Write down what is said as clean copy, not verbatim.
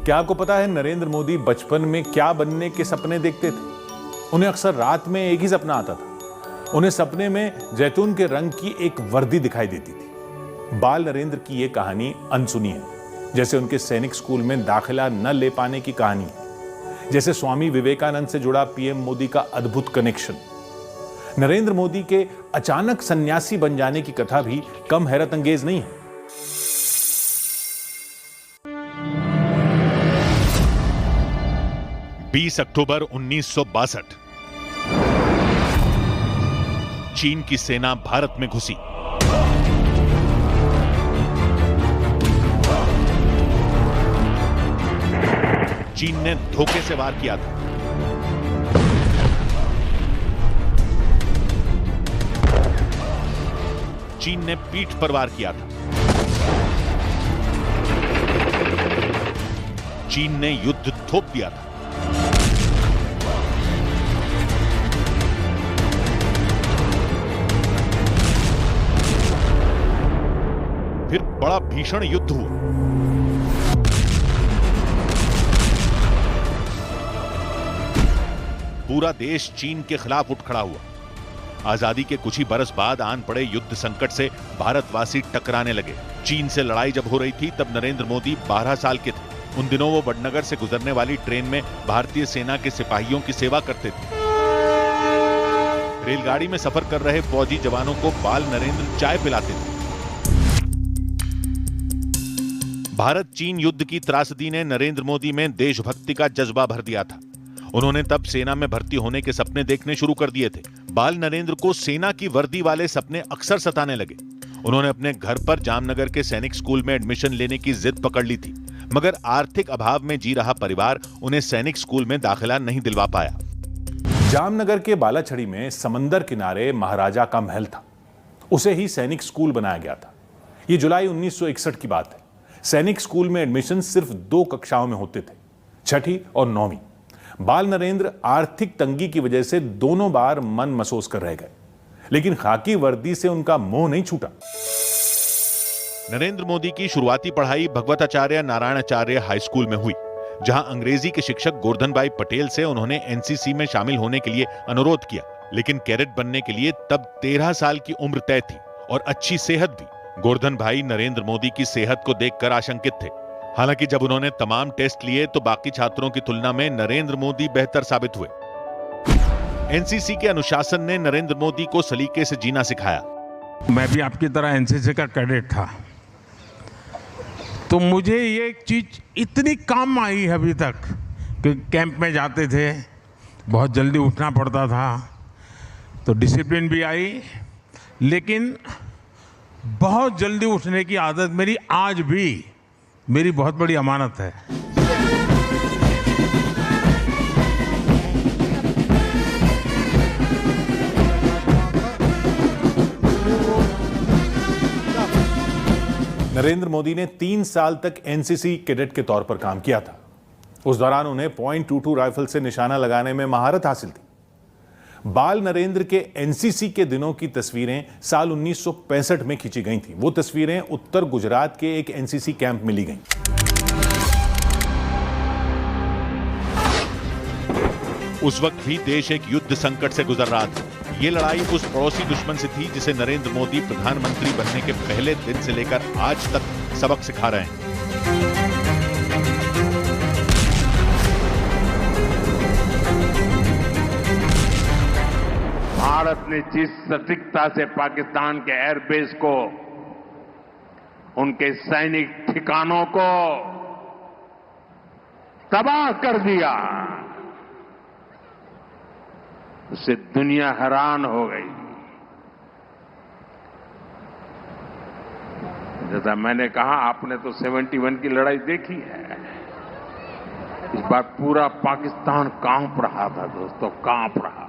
क्या आपको पता है नरेंद्र मोदी बचपन में क्या बनने के सपने देखते थे? उन्हें अक्सर रात में एक ही सपना आता था। उन्हें सपने में जैतून के रंग की एक वर्दी दिखाई देती थी। बाल नरेंद्र की यह कहानी अनसुनी है, जैसे उनके सैनिक स्कूल में दाखिला न ले पाने की कहानी है, जैसे स्वामी विवेकानंद से जुड़ा पीएम मोदी का अद्भुत कनेक्शन। नरेंद्र मोदी के अचानक सन्यासी बन जाने की कथा भी कम हैरत अंगेज नहीं है। अक्टूबर 1962 चीन की सेना भारत में घुसी। चीन ने धोखे से वार किया था। चीन ने पीठ पर वार किया था। चीन ने युद्ध थोप दिया था। फिर बड़ा भीषण युद्ध हुआ। पूरा देश चीन के खिलाफ उठ खड़ा हुआ। आजादी के कुछ ही बरस बाद आन पड़े युद्ध संकट से भारतवासी टकराने लगे। चीन से लड़ाई जब हो रही थी तब नरेंद्र मोदी 12 साल के थे। उन दिनों वो वडनगर से गुजरने वाली ट्रेन में भारतीय सेना के सिपाहियों की सेवा करते थे। रेलगाड़ी में सफर कर रहे फौजी जवानों को बाल नरेंद्र चाय पिलाते थे। भारत चीन युद्ध की त्रासदी ने नरेंद्र मोदी में देशभक्ति का जज्बा भर दिया था। उन्होंने तब सेना में भर्ती होने के सपने देखने शुरू कर दिए थे। बाल नरेंद्र को सेना की वर्दी वाले सपने अक्सर सताने लगे। उन्होंने अपने घर पर जामनगर के सैनिक स्कूल में एडमिशन लेने की जिद पकड़ ली थी, मगर आर्थिक अभाव में जी रहा परिवार उन्हें सैनिक स्कूल में दाखिला नहीं दिलवा पाया। जामनगर के बालाछड़ी में समंदर किनारे महाराजा का महल था। उसे ही सैनिक स्कूल बनाया गया था। यह जुलाई 1961 की बात है। सैनिक स्कूल में एडमिशन सिर्फ 2 कक्षाओं में होते थे, 6ठी और 9वीं। बाल नरेंद्र आर्थिक तंगी की वजह से दोनों बार मन महसूस कर रह गए, लेकिन खाकी वर्दी से उनका मोह नहीं छूटा। नरेंद्र मोदी की शुरुआती पढ़ाई भगवताचार्य नारायणाचार्य हाई स्कूल में हुई, जहां अंग्रेजी के शिक्षक गोवर्धन भाई पटेल से उन्होंने एनसीसी में शामिल होने के लिए अनुरोध किया, लेकिन कैडेट बनने के लिए तब 13 साल की उम्र तय थी और अच्छी सेहत भी। गोवर्धन भाई नरेंद्र मोदी की सेहत को देखकर आशंकित थे। हालांकि जब उन्होंने तमाम टेस्ट लिए तो बाकी छात्रों की तुलना में नरेंद्र मोदी बेहतर साबित हुए। एनसीसी के अनुशासन ने नरेंद्र मोदी को सलीके से जीना सिखाया। मैं भी आपकी तरह एनसीसी का कैडेट था, तो मुझे ये चीज इतनी काम आई है अभी तक कि कैंप में जाते थे, बहुत जल्दी उठना पड़ता था, तो डिसिप्लिन भी आई, लेकिन बहुत जल्दी उठने की आदत मेरी आज भी मेरी बहुत बड़ी अमानत है। नरेंद्र मोदी ने 3 साल तक एनसीसी कैडेट के तौर पर काम किया था। उस दौरान उन्हें .22 राइफल से निशाना लगाने में महारत हासिल थी। बाल नरेंद्र के एनसीसी के दिनों की तस्वीरें साल 1965 में खींची गई थी। वो तस्वीरें उत्तर गुजरात के एक एनसीसी कैंप में ली गईं। उस वक्त भी देश एक युद्ध संकट से गुजर रहा था। ये लड़ाई उस पड़ोसी दुश्मन से थी जिसे नरेंद्र मोदी प्रधानमंत्री बनने के पहले दिन से लेकर आज तक सबक सिखा रहे हैं। भारत ने जिस सटीकता से पाकिस्तान के एयरबेस को, उनके सैनिक ठिकानों को तबाह कर दिया, उससे दुनिया हैरान हो गई। जैसा मैंने कहा, आपने तो 71 की लड़ाई देखी है। इस बार पूरा पाकिस्तान कांप रहा था दोस्तों, कांप रहा।